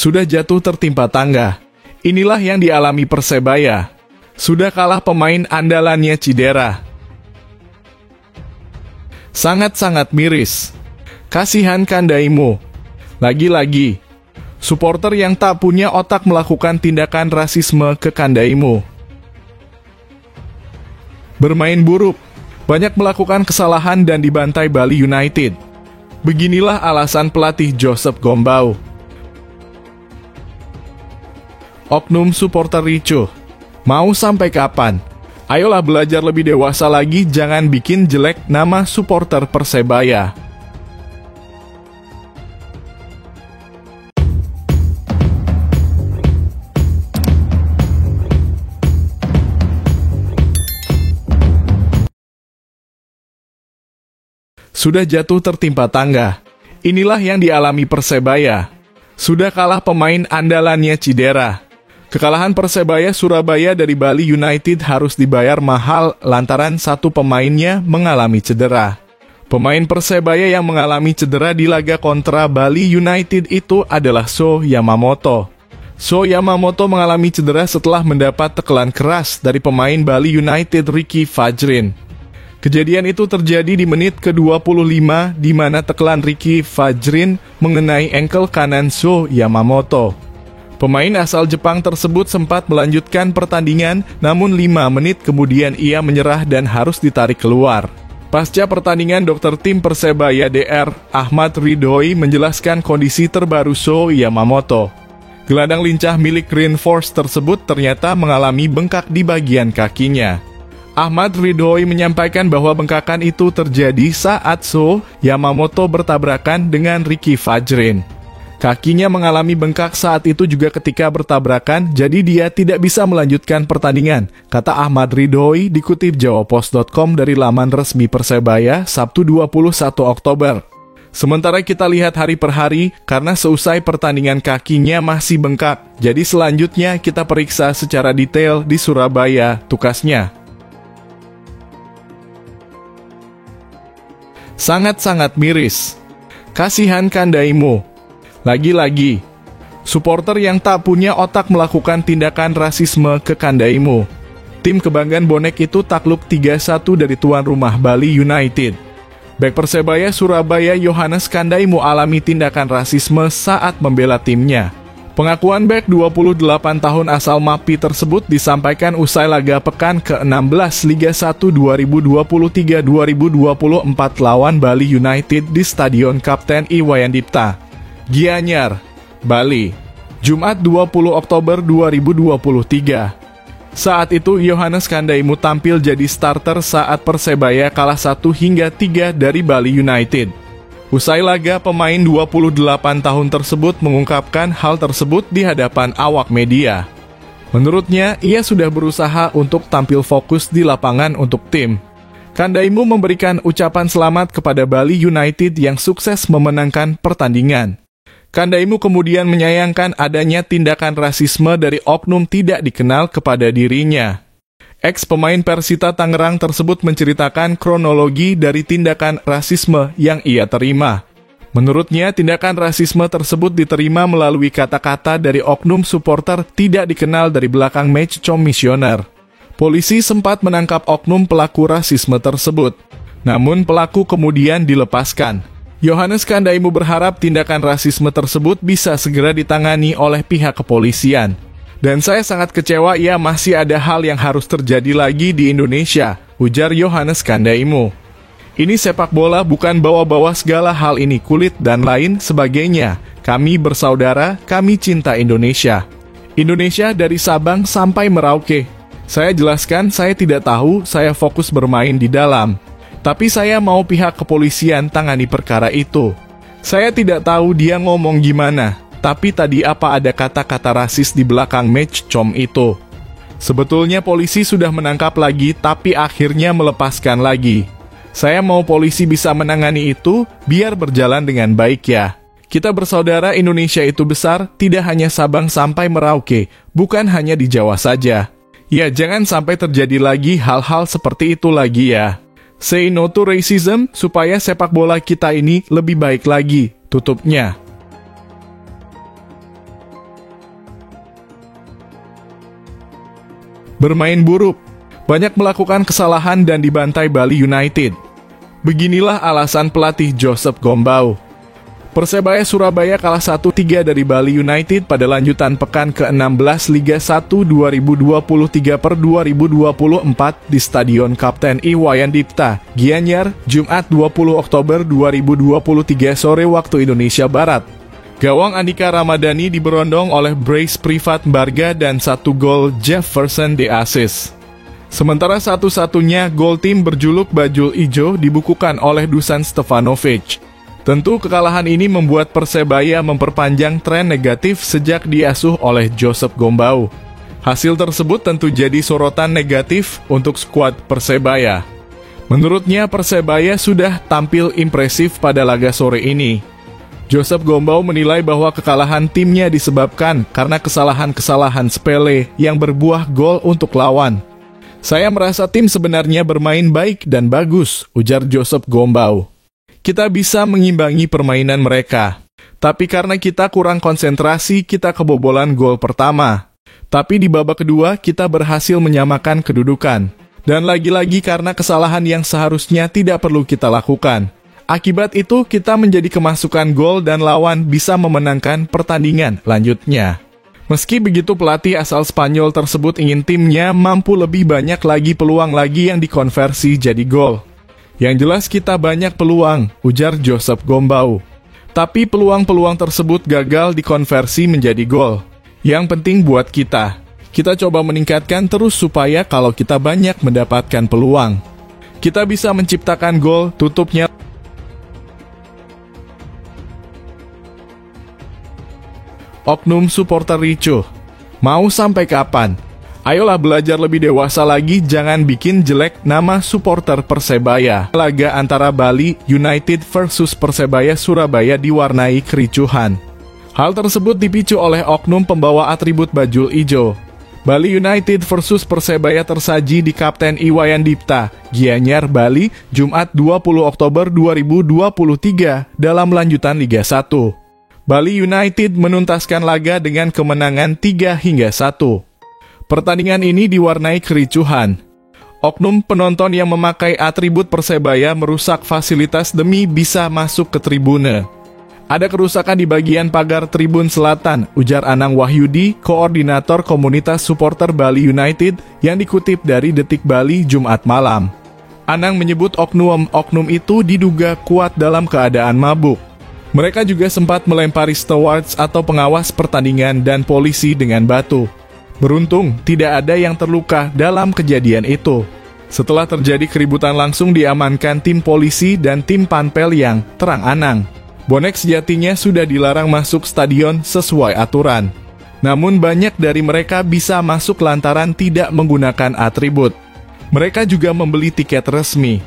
Sudah jatuh tertimpa tangga. Inilah yang dialami Persebaya. Sudah kalah pemain andalannya cedera. Sangat-sangat miris. Kasihan Kandaimu. Lagi-lagi, supporter yang tak punya otak melakukan tindakan rasisme ke Kandaimu. Bermain buruk, banyak melakukan kesalahan dan dibantai Bali United. Beginilah alasan pelatih Joseph Gombau. Oknum supporter ricuh. Mau sampai kapan? Ayolah belajar lebih dewasa lagi, jangan bikin jelek nama supporter Persebaya. Sudah jatuh tertimpa tangga. Inilah yang dialami Persebaya. Sudah kalah pemain andalannya cedera. Kekalahan Persebaya Surabaya dari Bali United harus dibayar mahal lantaran satu pemainnya mengalami cedera. Pemain Persebaya yang mengalami cedera di laga kontra Bali United itu adalah Sho Yamamoto. Sho Yamamoto mengalami cedera setelah mendapat tekelan keras dari pemain Bali United Ricky Fajrin. Kejadian itu terjadi di menit ke-25 di mana tekelan Ricky Fajrin mengenai engkel kanan Sho Yamamoto. Pemain asal Jepang tersebut sempat melanjutkan pertandingan, namun 5 menit kemudian ia menyerah dan harus ditarik keluar. Pasca pertandingan, dokter tim Persebaya Dr. Ahmad Ridhoi menjelaskan kondisi terbaru Sho Yamamoto. Gelandang lincah milik Green Force tersebut ternyata mengalami bengkak di bagian kakinya. Ahmad Ridhoi menyampaikan bahwa bengkakan itu terjadi saat Sho Yamamoto bertabrakan dengan Ricky Fajrin. Kakinya mengalami bengkak saat itu juga ketika bertabrakan, jadi dia tidak bisa melanjutkan pertandingan, kata Ahmad Ridhoi dikutip JawaPost.com dari laman resmi Persebaya, Sabtu 21 Oktober. Sementara kita lihat hari per hari, karena seusai pertandingan kakinya masih bengkak, jadi selanjutnya kita periksa secara detail di Surabaya, tukasnya. Sangat-sangat miris. Kasihan Kandaimu. Lagi-lagi, supporter yang tak punya otak melakukan tindakan rasisme ke Kandaimu. Tim kebanggaan bonek itu takluk 3-1 dari tuan rumah Bali United. Bek Persebaya Surabaya Yohanes Kandaimu alami tindakan rasisme saat membela timnya. Pengakuan bek 28 tahun asal MAPI tersebut disampaikan usai laga pekan ke-16 Liga 1 2023-2024 lawan Bali United di Stadion Kapten Iwayan Dipta, Gianyar, Bali, Jumat 20 Oktober 2023. Saat itu Yohanes Kandaimu tampil jadi starter saat Persebaya kalah 1-3 dari Bali United. Usai laga, pemain 28 tahun tersebut mengungkapkan hal tersebut di hadapan awak media. Menurutnya, ia sudah berusaha untuk tampil fokus di lapangan untuk tim. Kandaimu memberikan ucapan selamat kepada Bali United yang sukses memenangkan pertandingan. Kandaimu kemudian menyayangkan adanya tindakan rasisme dari oknum tidak dikenal kepada dirinya. Ex-pemain Persita Tangerang tersebut menceritakan kronologi dari tindakan rasisme yang ia terima. Menurutnya, tindakan rasisme tersebut diterima melalui kata-kata dari oknum supporter tidak dikenal dari belakang match komisioner. Polisi sempat menangkap oknum pelaku rasisme tersebut. Namun pelaku kemudian dilepaskan. Yohanes Kandaimu berharap tindakan rasisme tersebut bisa segera ditangani oleh pihak kepolisian. Dan saya sangat kecewa masih ada hal yang harus terjadi lagi di Indonesia, ujar Yohanes Kandaimu. Ini sepak bola, bukan bawa-bawa segala hal ini, kulit dan lain sebagainya. Kami bersaudara, kami cinta Indonesia. Indonesia dari Sabang sampai Merauke. Saya jelaskan, saya tidak tahu, saya fokus bermain di dalam. Tapi saya mau pihak kepolisian tangani perkara itu. Saya tidak tahu dia ngomong gimana. Tapi tadi apa ada kata-kata rasis di belakang match com itu? Sebetulnya polisi sudah menangkap lagi, tapi akhirnya melepaskan lagi. Saya mau polisi bisa menangani itu, biar berjalan dengan baik ya. Kita bersaudara, Indonesia itu besar, tidak hanya Sabang sampai Merauke, bukan hanya di Jawa saja. Ya, jangan sampai terjadi lagi hal-hal seperti itu lagi ya. Say no to racism, supaya sepak bola kita ini lebih baik lagi, tutupnya. bermain buruk, banyak melakukan kesalahan dan dibantai Bali United. Beginilah alasan pelatih Joseph Gombau. Persebaya Surabaya kalah 1-3 dari Bali United pada lanjutan pekan ke-16 Liga 1 2023/2024 di Stadion Kapten Iwayan Dipta, Gianyar, Jumat 20 Oktober 2023 sore waktu Indonesia Barat. Gawang Andika Ramadhani diberondong oleh brace Privat Barga dan 1 gol Jefferson de Aziz. Sementara satu-satunya gol tim berjuluk Bajul Ijo dibukukan oleh Dusan Stefanovic. Tentu kekalahan ini membuat Persebaya memperpanjang tren negatif sejak diasuh oleh Joseph Gombau. Hasil tersebut tentu jadi sorotan negatif untuk skuad Persebaya. Menurutnya Persebaya sudah tampil impresif pada laga sore ini. Joseph Gombau menilai bahwa kekalahan timnya disebabkan karena kesalahan-kesalahan sepele yang berbuah gol untuk lawan. Saya merasa tim sebenarnya bermain baik dan bagus, ujar Joseph Gombau. Kita bisa mengimbangi permainan mereka. Tapi karena kita kurang konsentrasi, kita kebobolan gol pertama. Tapi di babak kedua, kita berhasil menyamakan kedudukan. Dan lagi-lagi karena kesalahan yang seharusnya tidak perlu kita lakukan. Akibat itu, kita menjadi kemasukan gol dan lawan bisa memenangkan pertandingan lanjutnya. Meski begitu, pelatih asal Spanyol tersebut ingin timnya mampu lebih banyak lagi peluang lagi yang dikonversi jadi gol. Yang jelas kita banyak peluang, ujar Joseph Gombau. Tapi peluang-peluang tersebut gagal dikonversi menjadi gol. Yang penting buat kita coba meningkatkan terus supaya kalau kita banyak mendapatkan peluang, kita bisa menciptakan gol, tutupnya. Oknum supporter ricuh. Mau sampai kapan? Ayolah belajar lebih dewasa lagi, jangan bikin jelek nama supporter Persebaya. Laga antara Bali United versus Persebaya Surabaya diwarnai kericuhan. Hal tersebut dipicu oleh oknum pembawa atribut bajul ijo. Bali United versus Persebaya tersaji di Kapten Iwayan Dipta, Gianyar, Bali, Jumat 20 Oktober 2023 dalam lanjutan Liga 1. Bali United menuntaskan laga dengan kemenangan 3-1. Pertandingan ini diwarnai kericuhan. Oknum penonton yang memakai atribut Persebaya merusak fasilitas demi bisa masuk ke tribune. Ada kerusakan di bagian pagar tribun selatan, ujar Anang Wahyudi, koordinator komunitas supporter Bali United yang dikutip dari Detik Bali Jumat malam. Anang menyebut oknum itu diduga kuat dalam keadaan mabuk. Mereka juga sempat melempari stewards atau pengawas pertandingan dan polisi dengan batu. Beruntung, tidak ada yang terluka dalam kejadian itu. Setelah terjadi keributan langsung diamankan tim polisi dan tim panpel yang terang-anang. Bonek sejatinya sudah dilarang masuk stadion sesuai aturan. Namun banyak dari mereka bisa masuk lantaran tidak menggunakan atribut. Mereka juga membeli tiket resmi.